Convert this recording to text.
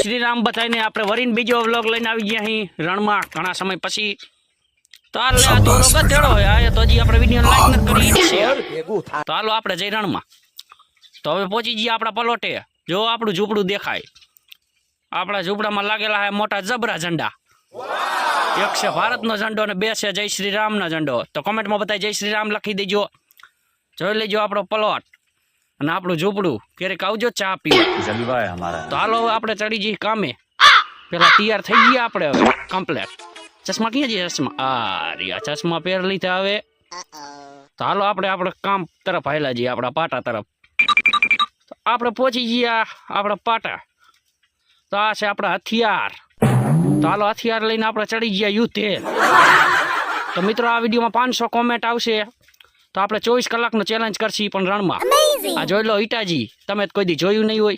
શ્રી રામ બતાવીને આપણે વરીને બીજો વ્લોગ લઈને આવી ગયા અહીં રણમાં ઘણા સમય પછી. તો હાલ આ થોડો ગધેડો હોય આ તો હજી આપણે વિડીયો લાઈક ન કરી તો હાલો આપણે જઈ રણમાં. તો હવે પહોંચી જઈએ આપણા પલોટે. જો આપણું ઝૂંપડું દેખાય. આપણા ઝૂંપડામાં લાગેલા છે મોટા જબરા ઝંડા. એક છે ભારતનો ઝંડો અને બે છે જય શ્રી રામનો ઝંડો. તો કોમેન્ટમાં બતાવી જય શ્રી રામ લખી દેજો. જોઈ લેજો આપણો પ્લોટ અને આપણું ઝૂંપડું. ક્યારેક આવજો ચા પીવા. તો હાલો હવે આપણે ચડી જઈએ કામે. પેલા તૈયાર થઈ ગયા આપણે હવે કમ્પ્લેટ. ચશ્મા ક્યાં છે? ચશ્મા આ રહ્યા, ચશ્મા પહેર લીધા હવે. તો હાલો આપણે કામ તરફ હાલ્યા જઈએ, આપણા પાટા તરફ. તો આપણે પહોંચી ગયા આપણા પાટા. તો આ છે આપણા હથિયાર. તો હાલો હથિયાર લઈને આપણે ચડી ગયા યુદ્ધે. તો મિત્રો આ વિડીયોમાં 500 કોમેન્ટ આવશે તો આપણે 24 કલાકનો ચેલેન્જ કરશી પણ રણમાં. આ જોઈ લો ઈટાજી, તમે કોઈ દી જોયું નહીં હોય.